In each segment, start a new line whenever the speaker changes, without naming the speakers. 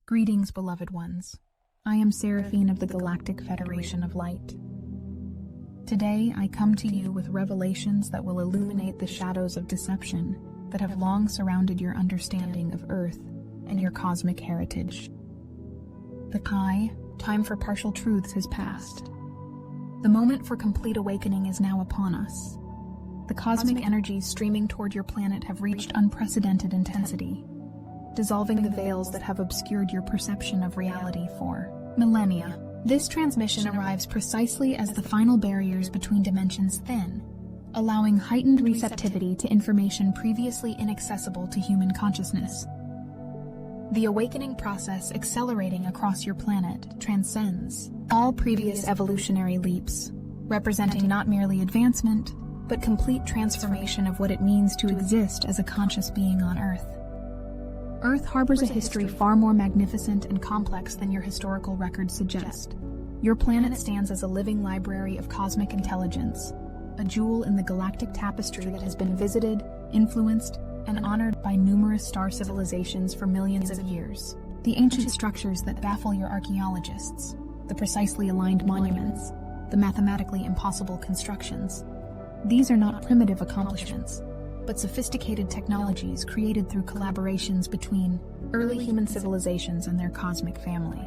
Greetings, beloved ones. I am Seraphine of the Galactic Federation of Light. Today, I come to you with revelations that will illuminate the shadows of deception that have long surrounded your understanding of Earth and your cosmic heritage. The time for partial truths has passed. The moment for complete awakening is now upon us. The cosmic energies streaming toward your planet have reached unprecedented intensity, dissolving the veils that have obscured your perception of reality for millennia. This transmission arrives precisely as the final barriers between dimensions thin, allowing heightened receptivity to information previously inaccessible to human consciousness. The awakening process accelerating across your planet transcends all previous evolutionary leaps, representing not merely advancement, but complete transformation of what it means to exist as a conscious being on Earth. Earth harbors a history far more magnificent and complex than your historical records suggest. Your planet stands as a living library of cosmic intelligence, a jewel in the galactic tapestry that has been visited, influenced, and honored by numerous star civilizations for millions of years. The ancient structures that baffle your archaeologists, the precisely aligned monuments, the mathematically impossible constructions. These are not primitive accomplishments, but sophisticated technologies created through collaborations between early human civilizations and their cosmic family.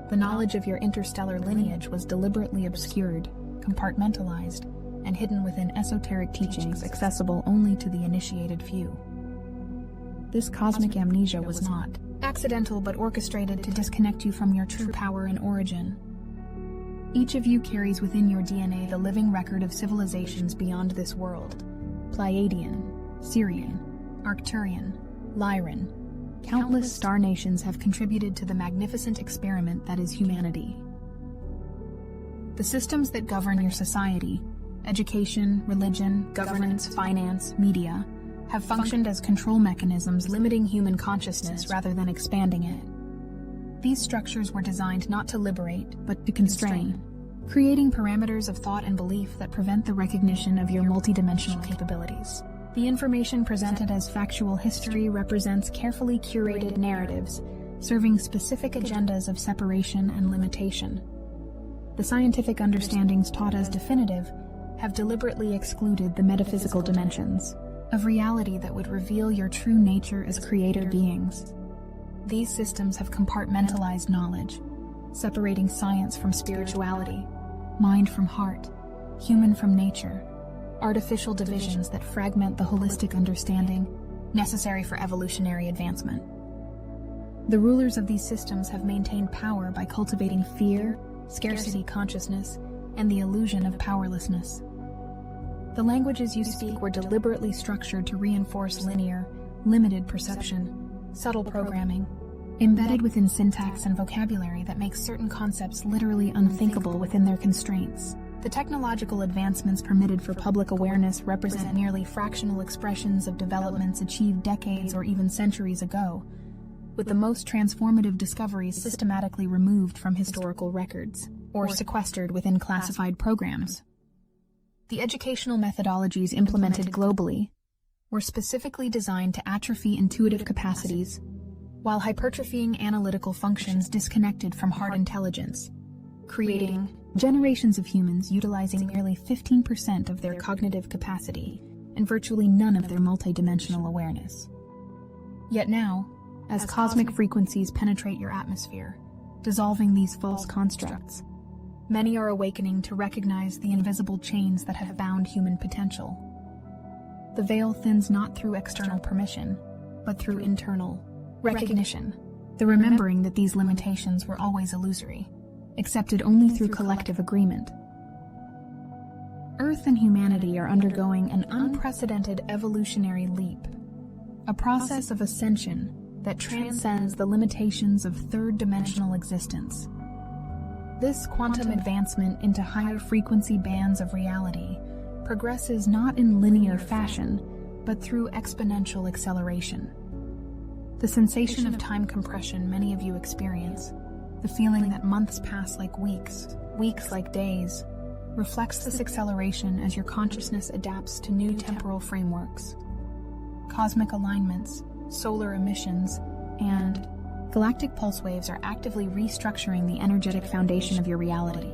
The knowledge of your interstellar lineage was deliberately obscured, compartmentalized, and hidden within esoteric teachings accessible only to the initiated few. This cosmic amnesia was not accidental but orchestrated to disconnect you from your true power and origin. Each of you carries within your DNA the living record of civilizations beyond this world. Pleiadian, Syrian, Arcturian, Lyran. Countless star nations have contributed to the magnificent experiment that is humanity. The systems that govern your society, education, religion, governance, finance, media, have functioned as control mechanisms limiting human consciousness rather than expanding it. These structures were designed not to liberate, but to constrain, creating parameters of thought and belief that prevent the recognition of your multidimensional capabilities. The information presented as factual history represents carefully curated narratives, serving specific agendas of separation and limitation. The scientific understandings taught as definitive have deliberately excluded the metaphysical dimensions of reality that would reveal your true nature as creator beings. These systems have compartmentalized knowledge, separating science from spirituality, mind from heart, human from nature, artificial divisions that fragment the holistic understanding necessary for evolutionary advancement. The rulers of these systems have maintained power by cultivating fear, scarcity consciousness, and the illusion of powerlessness. The languages you speak were deliberately structured to reinforce linear, limited perception, subtle programming, embedded within syntax and vocabulary that makes certain concepts literally unthinkable within their constraints. The technological advancements permitted for public awareness represent merely fractional expressions of developments achieved decades or even centuries ago, with the most transformative discoveries systematically removed from historical records or sequestered within classified programs. The educational methodologies implemented globally were specifically designed to atrophy intuitive capacities, while hypertrophying analytical functions disconnected from hard intelligence, creating generations of humans utilizing merely 15% of their cognitive capacity and virtually none of their multidimensional awareness. Yet now, as cosmic frequencies penetrate your atmosphere, dissolving these false constructs, many are awakening to recognize the invisible chains that have bound human potential. The veil thins not through external permission, but through internal recognition, the remembering that these limitations were always illusory, accepted only through collective agreement. Earth and humanity are undergoing an unprecedented evolutionary leap, a process of ascension that transcends the limitations of third-dimensional existence. This quantum advancement into higher frequency bands of reality progresses not in linear fashion, but through exponential acceleration. The sensation of time compression many of you experience, the feeling that months pass like weeks, weeks like days, reflects this acceleration as your consciousness adapts to new temporal frameworks. Cosmic alignments, solar emissions, and Galactic pulse waves are actively restructuring the energetic foundation of your reality,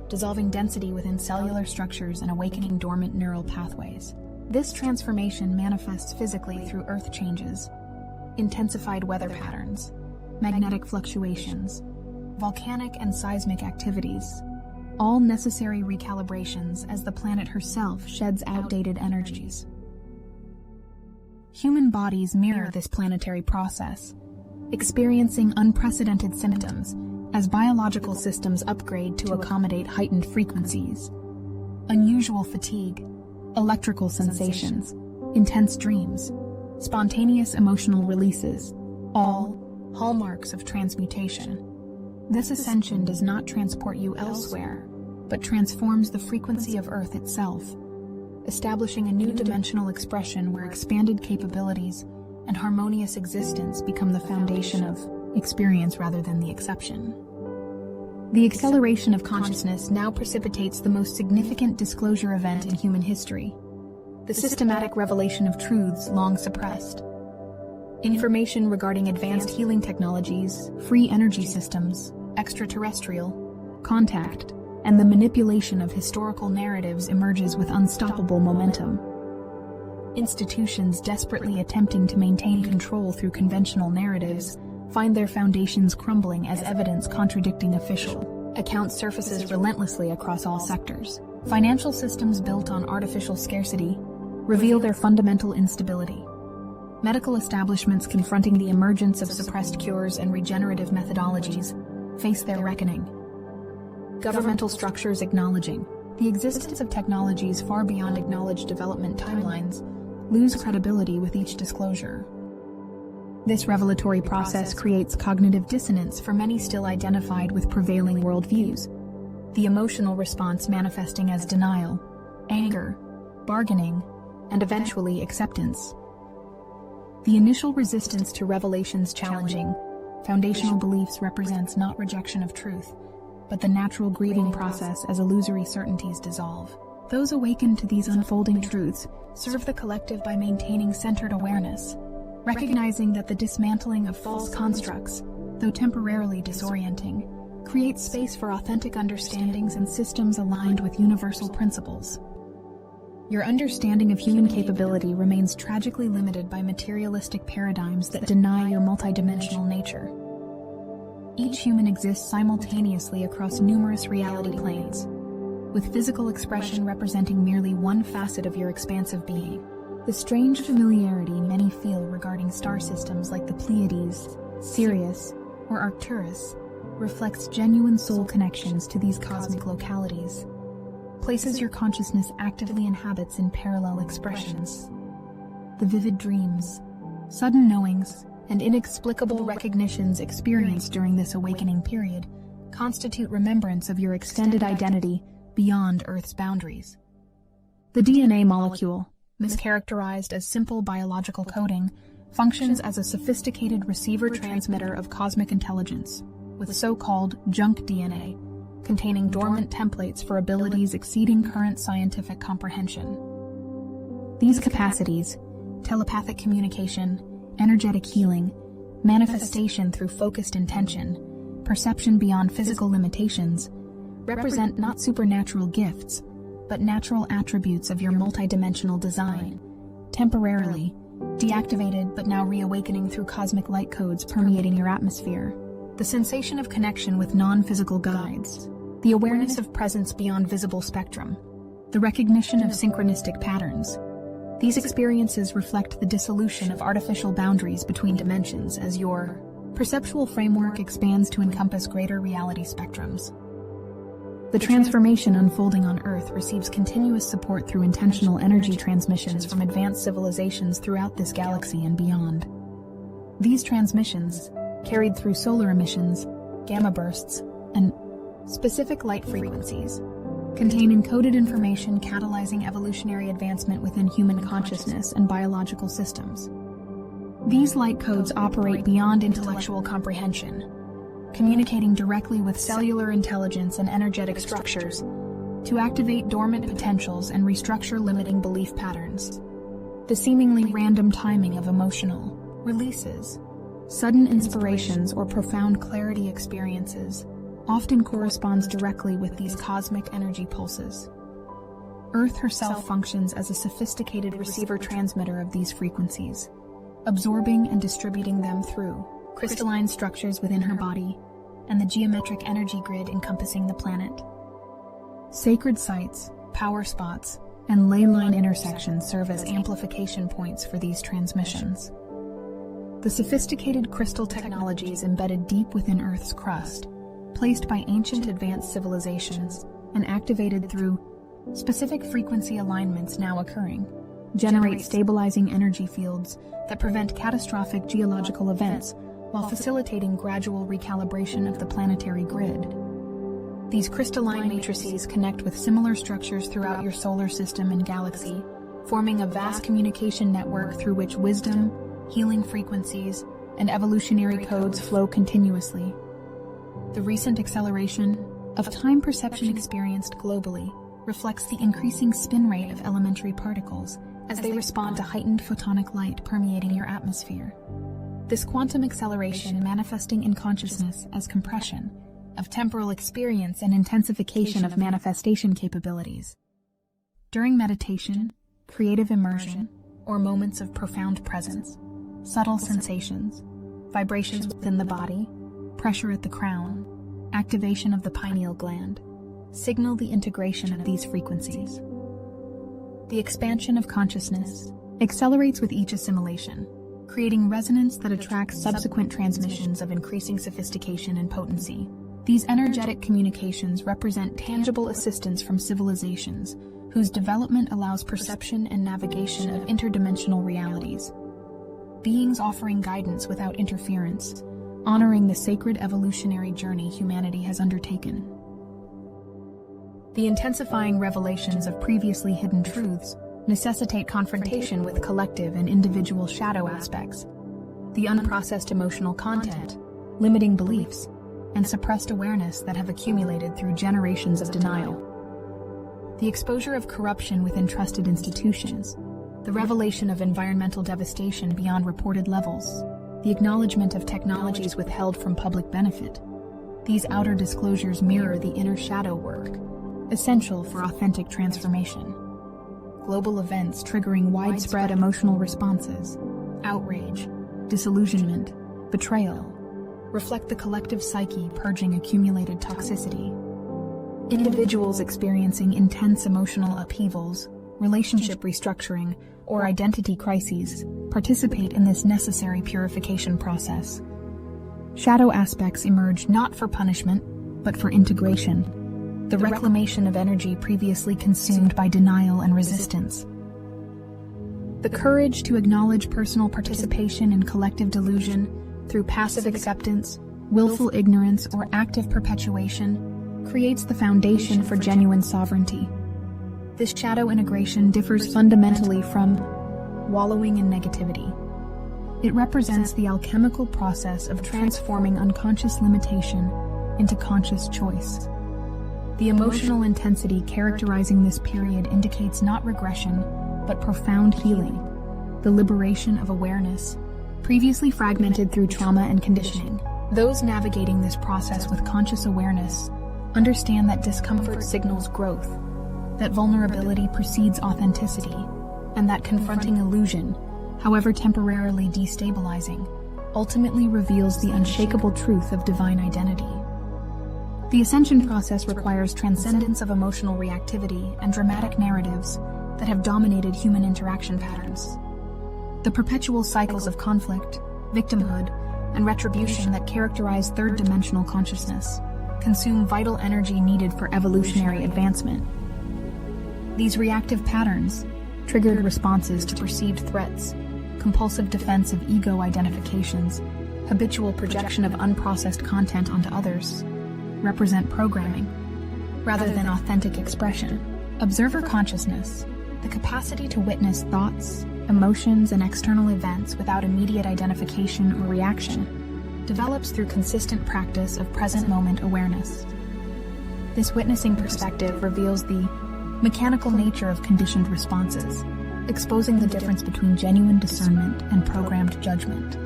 dissolving density within cellular structures and awakening dormant neural pathways. This transformation manifests physically through earth changes, intensified weather patterns, magnetic fluctuations, volcanic and seismic activities, all necessary recalibrations as the planet herself sheds outdated energies. Human bodies mirror this planetary process, experiencing unprecedented symptoms as biological systems upgrade to accommodate heightened frequencies. Unusual fatigue, electrical sensations, intense dreams, spontaneous emotional releases, all hallmarks of transmutation. This ascension does not transport you elsewhere, but transforms the frequency of Earth itself, establishing a new dimensional expression where expanded capabilities and harmonious existence become the foundation of experience rather than the exception. The acceleration of consciousness now precipitates the most significant disclosure event in human history, the systematic revelation of truths long suppressed. Information regarding advanced healing technologies, free energy systems, extraterrestrial contact, and the manipulation of historical narratives emerges with unstoppable momentum. Institutions desperately attempting to maintain control through conventional narratives find their foundations crumbling as evidence contradicting official accounts surfaces relentlessly across all sectors. Financial systems built on artificial scarcity reveal their fundamental instability. Medical establishments confronting the emergence of suppressed cures and regenerative methodologies face their reckoning. Governmental structures acknowledging the existence of technologies far beyond acknowledged development timelines lose credibility with each disclosure. This revelatory process creates cognitive dissonance for many still identified with prevailing worldviews, the emotional response manifesting as denial, anger, bargaining, and eventually acceptance. The initial resistance to revelations challenging foundational beliefs represents not rejection of truth, but the natural grieving process as illusory certainties dissolve. Those awakened to these unfolding truths serve the collective by maintaining centered awareness, recognizing that the dismantling of false constructs, though temporarily disorienting, creates space for authentic understandings and systems aligned with universal principles. Your understanding of human capability remains tragically limited by materialistic paradigms that deny your multidimensional nature. Each human exists simultaneously across numerous reality planes, with physical expression representing merely one facet of your expansive being. The strange familiarity many feel regarding star systems like the Pleiades, Sirius, or Arcturus reflects genuine soul connections to these cosmic localities, places your consciousness actively inhabits in parallel expressions. The vivid dreams, sudden knowings, and inexplicable recognitions experienced during this awakening period constitute remembrance of your extended identity beyond Earth's boundaries. The DNA molecule, mischaracterized as simple biological coding, functions as a sophisticated receiver-transmitter of cosmic intelligence, with so-called junk DNA, containing dormant templates for abilities exceeding current scientific comprehension. These capacities, telepathic communication, energetic healing, manifestation through focused intention, perception beyond physical limitations, represent not supernatural gifts, but natural attributes of your multidimensional design, temporarily deactivated but now reawakening through cosmic light codes permeating your atmosphere. The sensation of connection with non-physical guides, the awareness of presence beyond visible spectrum, the recognition of synchronistic patterns. These experiences reflect the dissolution of artificial boundaries between dimensions as your perceptual framework expands to encompass greater reality spectrums. The transformation unfolding on Earth receives continuous support through intentional energy transmissions from advanced civilizations throughout this galaxy and beyond. These transmissions, carried through solar emissions, gamma bursts, and specific light frequencies, contain encoded information catalyzing evolutionary advancement within human consciousness and biological systems. These light codes operate beyond intellectual comprehension, communicating directly with cellular intelligence and energetic structures to activate dormant potentials and restructure limiting belief patterns. The seemingly random timing of emotional releases Sudden inspirations or profound clarity experiences often corresponds directly with these cosmic energy pulses. Earth herself functions as a sophisticated receiver-transmitter of these frequencies, absorbing and distributing them through crystalline structures within her body and the geometric energy grid encompassing the planet. Sacred sites, power spots, and ley line intersections serve as amplification points for these transmissions. The sophisticated crystal technologies embedded deep within Earth's crust, placed by ancient advanced civilizations and activated through specific frequency alignments now occurring, generate stabilizing energy fields that prevent catastrophic geological events while facilitating gradual recalibration of the planetary grid. These crystalline matrices connect with similar structures throughout your solar system and galaxy, forming a vast communication network through which wisdom, healing frequencies, and evolutionary codes flow continuously. The recent acceleration of time perception experienced globally reflects the increasing spin rate of elementary particles as they respond to heightened photonic light permeating your atmosphere. This quantum acceleration manifesting in consciousness as compression of temporal experience and intensification of manifestation capabilities. During meditation, creative immersion, or moments of profound presence, subtle sensations, vibrations within the body, pressure at the crown, activation of the pineal gland, signal the integration of these frequencies. The expansion of consciousness accelerates with each assimilation, creating resonance that attracts subsequent transmissions of increasing sophistication and potency. These energetic communications represent tangible assistance from civilizations whose development allows perception and navigation of interdimensional realities. Beings offering guidance without interference, honoring the sacred evolutionary journey humanity has undertaken. The intensifying revelations of previously hidden truths necessitate confrontation with collective and individual shadow aspects, the unprocessed emotional content, limiting beliefs, and suppressed awareness that have accumulated through generations of denial. The exposure of corruption within trusted institutions, the revelation of environmental devastation beyond reported levels, the acknowledgement of technologies withheld from public benefit. These outer disclosures mirror the inner shadow work, essential for authentic transformation. Global events triggering widespread emotional responses, outrage, disillusionment, betrayal, reflect the collective psyche purging accumulated toxicity. Individuals experiencing intense emotional upheavals, relationship restructuring, or identity crises participate in this necessary purification process. Shadow aspects emerge not for punishment, but for integration, the reclamation of energy previously consumed by denial and resistance. The courage to acknowledge personal participation in collective delusion through passive acceptance, willful ignorance, or active perpetuation creates the foundation for genuine sovereignty. This shadow integration differs fundamentally from wallowing in negativity. It represents the alchemical process of transforming unconscious limitation into conscious choice. The emotional intensity characterizing this period indicates not regression, but profound healing, the liberation of awareness, previously fragmented through trauma and conditioning. Those navigating this process with conscious awareness understand that discomfort signals growth, that vulnerability precedes authenticity, and that confronting illusion, however temporarily destabilizing, ultimately reveals the unshakable truth of divine identity. The ascension process requires transcendence of emotional reactivity and dramatic narratives that have dominated human interaction patterns. The perpetual cycles of conflict, victimhood, and retribution that characterize third-dimensional consciousness consume vital energy needed for evolutionary advancement. These reactive patterns, triggered responses to perceived threats, compulsive defense of ego identifications, habitual projection of unprocessed content onto others, represent programming, rather than authentic expression. Observer consciousness, the capacity to witness thoughts, emotions, and external events without immediate identification or reaction, develops through consistent practice of present-moment awareness. This witnessing perspective reveals the mechanical nature of conditioned responses, exposing the difference between genuine discernment and programmed judgment.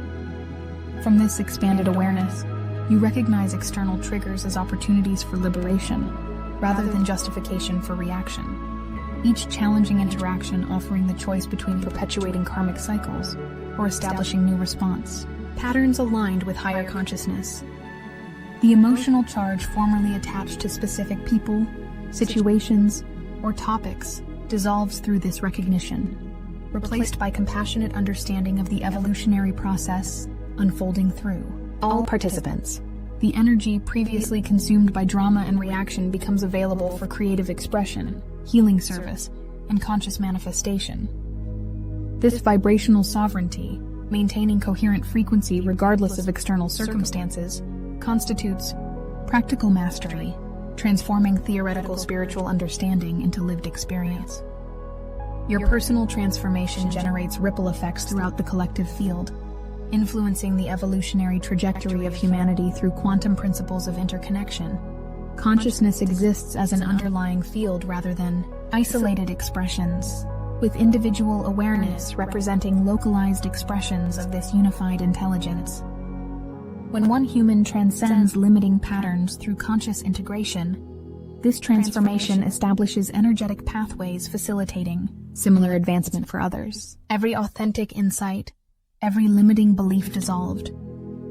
From this expanded awareness, you recognize external triggers as opportunities for liberation, rather than justification for reaction. Each challenging interaction offering the choice between perpetuating karmic cycles or establishing new response patterns aligned with higher consciousness. The emotional charge formerly attached to specific people, situations, or topics dissolves through this recognition, replaced by compassionate understanding of the evolutionary process unfolding through all participants. The energy previously consumed by drama and reaction becomes available for creative expression, healing service, and conscious manifestation. This vibrational sovereignty, maintaining coherent frequency regardless of external circumstances, constitutes practical mastery, transforming theoretical spiritual understanding into lived experience. Your personal transformation generates ripple effects throughout the collective field, influencing the evolutionary trajectory of humanity through quantum principles of interconnection. Consciousness exists as an underlying field rather than isolated expressions, with individual awareness representing localized expressions of this unified intelligence. When one human transcends limiting patterns through conscious integration, this transformation establishes energetic pathways facilitating similar advancement for others. Every authentic insight, every limiting belief dissolved,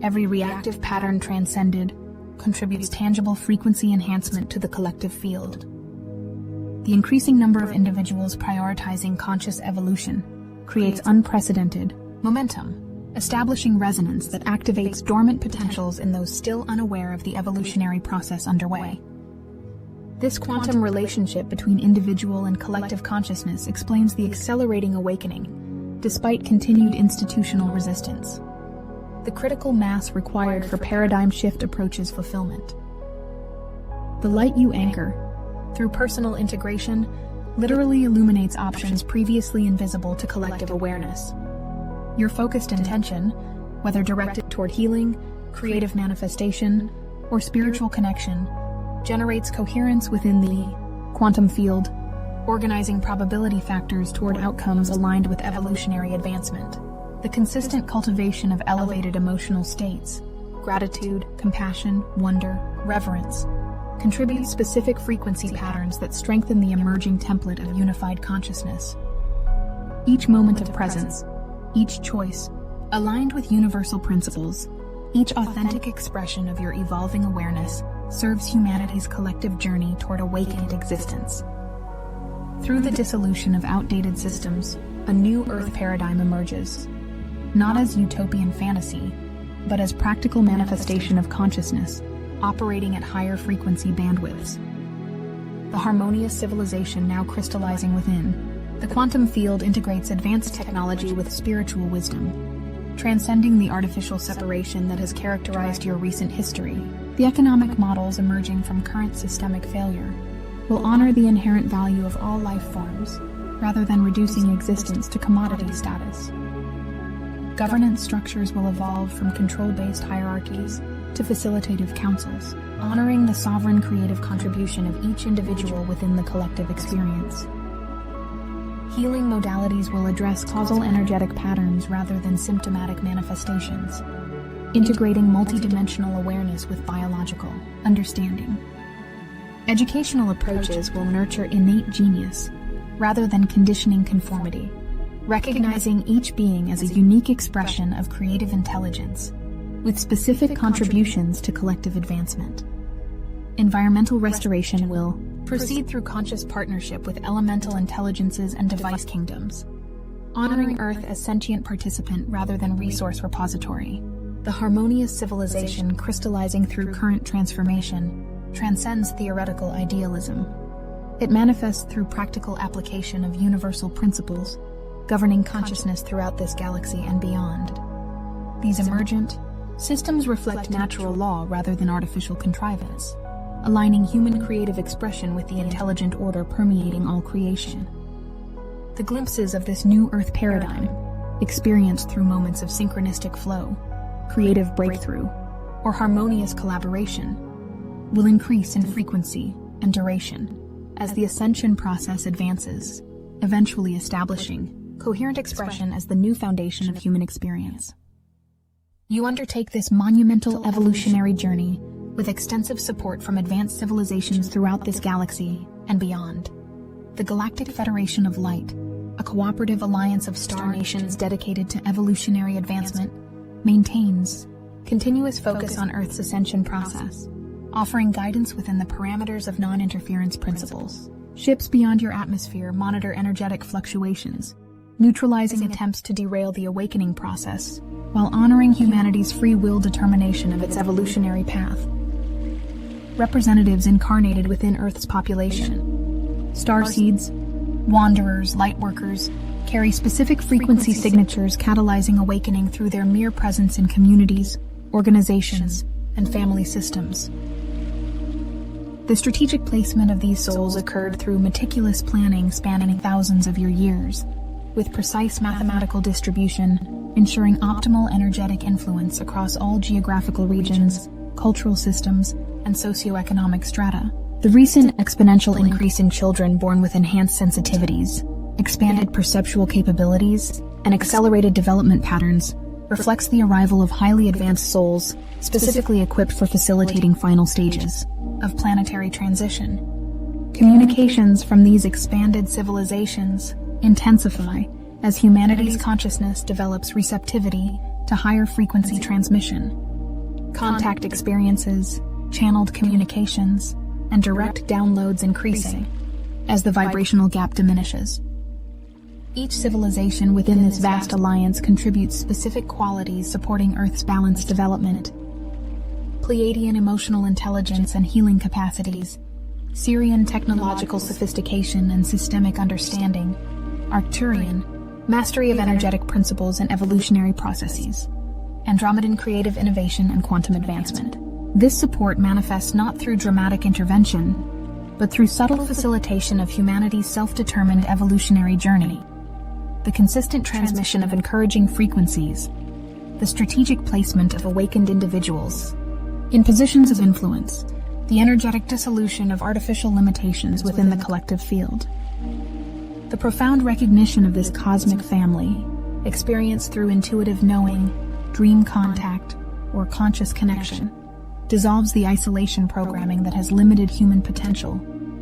every reactive pattern transcended, contributes tangible frequency enhancement to the collective field. The increasing number of individuals prioritizing conscious evolution creates unprecedented momentum, establishing resonance that activates dormant potentials in those still unaware of the evolutionary process underway. This quantum relationship between individual and collective consciousness explains the accelerating awakening, despite continued institutional resistance. The critical mass required for paradigm shift approaches fulfillment. The light you anchor, through personal integration, literally illuminates options previously invisible to collective awareness. Your focused intention, whether directed toward healing, creative manifestation, or spiritual connection, generates coherence within the quantum field, organizing probability factors toward outcomes aligned with evolutionary advancement. The consistent cultivation of elevated emotional states, gratitude, compassion, wonder, reverence, contributes specific frequency patterns that strengthen the emerging template of unified consciousness. Each moment of presence, each choice, aligned with universal principles, each authentic expression of your evolving awareness serves humanity's collective journey toward awakened existence. Through the dissolution of outdated systems, a new Earth paradigm emerges, not as utopian fantasy, but as practical manifestation of consciousness, operating at higher frequency bandwidths. The harmonious civilization now crystallizing within, the quantum field integrates advanced technology with spiritual wisdom, transcending the artificial separation that has characterized your recent history. The economic models emerging from current systemic failure will honor the inherent value of all life forms, rather than reducing existence to commodity status. Governance structures will evolve from control-based hierarchies to facilitative councils, honoring the sovereign creative contribution of each individual within the collective experience. Healing modalities will address causal energetic patterns rather than symptomatic manifestations, integrating multidimensional awareness with biological understanding. Educational approaches will nurture innate genius rather than conditioning conformity, recognizing each being as a unique expression of creative intelligence with specific contributions to collective advancement. Environmental restoration will proceed through conscious partnership with elemental intelligences and device kingdoms, honoring Earth as sentient participant rather than resource repository. The harmonious civilization crystallizing through current transformation transcends theoretical idealism. It manifests through practical application of universal principles, governing consciousness throughout this galaxy and beyond. These emergent systems reflect natural law rather than artificial contrivance, aligning human creative expression with the intelligent order permeating all creation. The glimpses of this new Earth paradigm, experienced through moments of synchronistic flow, creative breakthrough, or harmonious collaboration, will increase in frequency and duration as the Ascension process advances, eventually establishing coherent expression as the new foundation of human experience. You undertake this monumental evolutionary journey with extensive support from advanced civilizations throughout this galaxy and beyond. The Galactic Federation of Light, a cooperative alliance of star nations dedicated to evolutionary advancement, maintains continuous focus on Earth's ascension process, offering guidance within the parameters of non-interference principles. Ships beyond your atmosphere monitor energetic fluctuations, neutralizing attempts to derail the awakening process, while honoring humanity's free will determination of its evolutionary path. Representatives incarnated within Earth's population, Starseeds, Wanderers, Lightworkers, carry specific frequency signatures catalyzing awakening through their mere presence in communities, organizations, and family systems. The strategic placement of these souls occurred through meticulous planning spanning thousands of your years, with precise mathematical distribution, ensuring optimal energetic influence across all geographical regions, cultural systems, and socioeconomic strata. The recent exponential increase in children born with enhanced sensitivities, expanded perceptual capabilities, and accelerated development patterns reflects the arrival of highly advanced souls specifically equipped for facilitating final stages of planetary transition. Communications from these expanded civilizations intensify as humanity's consciousness develops receptivity to higher frequency transmission. Contact experiences, channeled communications, and direct downloads increasing as the vibrational gap diminishes. Each civilization within this vast alliance contributes specific qualities supporting Earth's balanced development. Pleiadian emotional intelligence and healing capacities, Sirian technological sophistication and systemic understanding, Arcturian mastery of energetic principles and evolutionary processes, Andromedan creative innovation and quantum advancement. This support manifests not through dramatic intervention, but through subtle facilitation of humanity's self-determined evolutionary journey. The consistent transmission of encouraging frequencies, the strategic placement of awakened individuals in positions of influence, the energetic dissolution of artificial limitations within the collective field. The profound recognition of this cosmic family, experienced through intuitive knowing, dream contact, or conscious connection, dissolves the isolation programming that has limited human potential,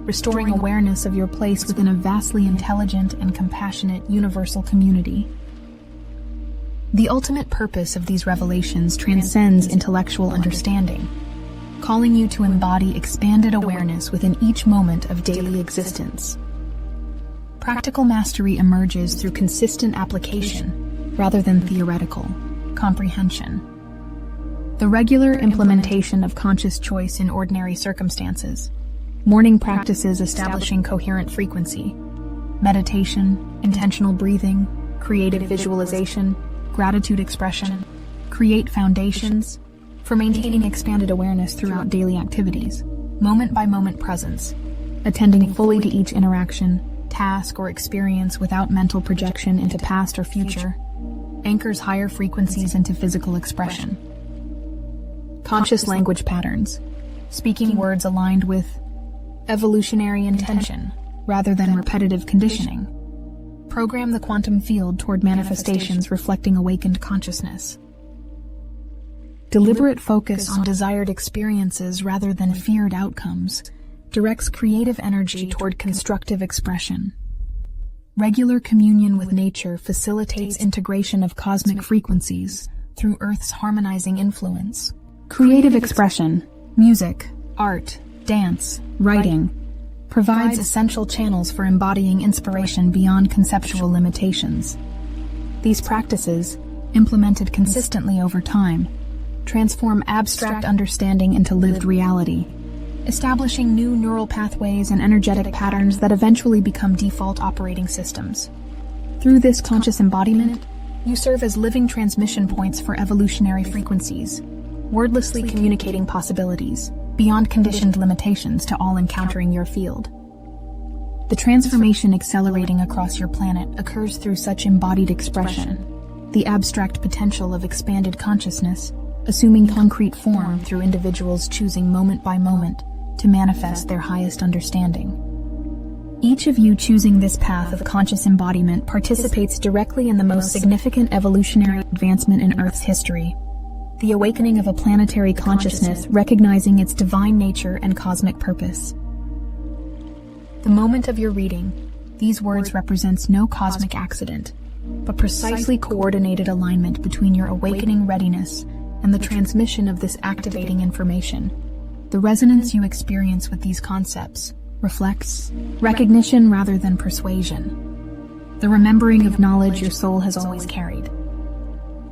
restoring awareness of your place within a vastly intelligent and compassionate universal community. The ultimate purpose of these revelations transcends intellectual understanding, calling you to embody expanded awareness within each moment of daily existence. Practical mastery emerges through consistent application rather than theoretical comprehension. The regular implementation of conscious choice in ordinary circumstances, morning practices establishing coherent frequency, meditation, intentional breathing, creative visualization, gratitude expression, create foundations for maintaining expanded awareness throughout daily activities, moment-by-moment presence, attending fully to each interaction, task, or experience without mental projection into past or future, anchors higher frequencies into physical expression. Conscious language patterns, speaking words aligned with evolutionary intention rather than repetitive conditioning. Program the quantum field toward manifestations reflecting awakened consciousness. Deliberate focus on desired experiences rather than feared outcomes directs creative energy toward constructive expression. Regular communion with nature facilitates integration of cosmic frequencies through Earth's harmonizing influence. Creative expression, music, art, dance, writing, provides essential channels for embodying inspiration beyond conceptual limitations. These practices, implemented consistently over time, transform abstract understanding into lived reality, establishing new neural pathways and energetic patterns that eventually become default operating systems. Through this conscious embodiment, you serve as living transmission points for evolutionary frequencies, wordlessly communicating possibilities beyond conditioned limitations to all encountering your field. The transformation accelerating across your planet occurs through such embodied expression, the abstract potential of expanded consciousness, assuming concrete form through individuals choosing moment by moment to manifest their highest understanding. Each of you choosing this path of conscious embodiment participates directly in the most significant evolutionary advancement in Earth's history. the awakening of a planetary consciousness recognizing its divine nature and cosmic purpose. The moment of your reading, these words represents no cosmic accident, but precisely coordinated alignment between your awakening readiness and the transmission of this activating information. The resonance you experience with these concepts reflects recognition rather than persuasion, the remembering of knowledge your soul has always carried,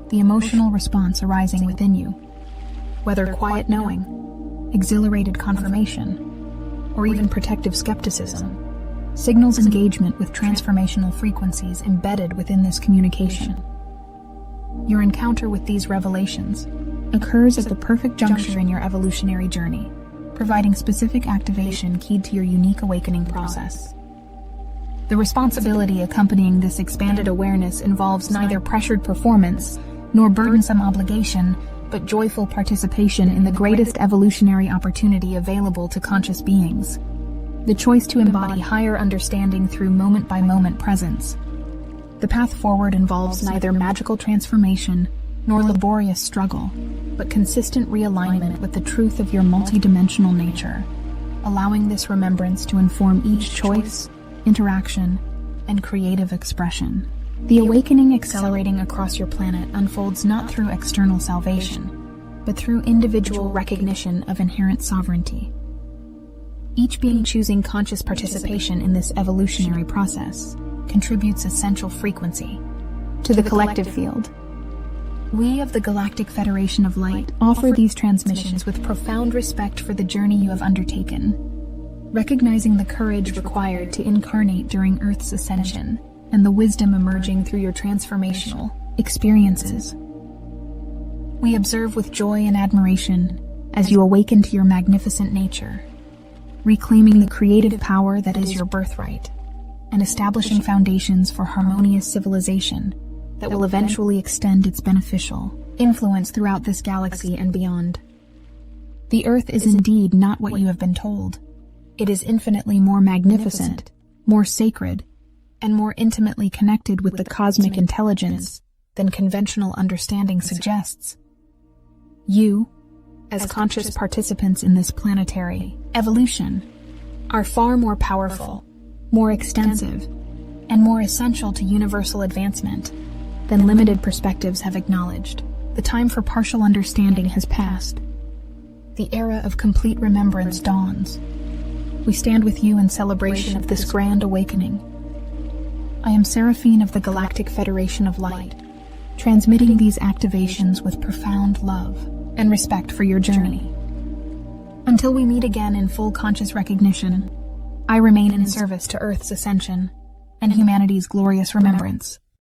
the emotional response arising within you, whether quiet knowing, exhilarated confirmation, or even protective skepticism, signals engagement with transformational frequencies embedded within this communication. Your encounter with these revelations occurs at the perfect juncture in your evolutionary journey, providing specific activation keyed to your unique awakening process. The responsibility accompanying this expanded awareness involves neither pressured performance nor burdensome obligation, but joyful participation in the greatest evolutionary opportunity available to conscious beings. The choice to embody higher understanding through moment-by-moment presence. The path forward involves neither magical transformation nor laborious struggle, but consistent realignment with the truth of your multidimensional nature, allowing this remembrance to inform each choice, interaction, and creative expression. The awakening accelerating across your planet unfolds not through external salvation, but through individual recognition of inherent sovereignty. Each being choosing conscious participation in this evolutionary process contributes essential frequency to the collective field. We of the Galactic Federation of Light offer these transmissions with profound respect for the journey you have undertaken, recognizing the courage required to incarnate during Earth's ascension and the wisdom emerging through your transformational experiences. We observe with joy and admiration as you awaken to your magnificent nature, reclaiming the creative power that is your birthright, and establishing foundations for harmonious civilization that will eventually extend its beneficial influence throughout this galaxy and beyond. The Earth is indeed not what you have been told. It is infinitely more magnificent, more sacred, and more intimately connected with the cosmic intelligence than conventional understanding suggests. You, as conscious participants in this planetary evolution, are far more powerful, more extensive, and more essential to universal advancement than limited perspectives have acknowledged. The time for partial understanding has passed. The era of complete remembrance dawns. We stand with you in celebration of this grand awakening. I am Seraphine of the Galactic Federation of Light, transmitting these activations with profound love and respect for your journey. Until we meet again in full conscious recognition, I remain in service to Earth's ascension and humanity's glorious remembrance.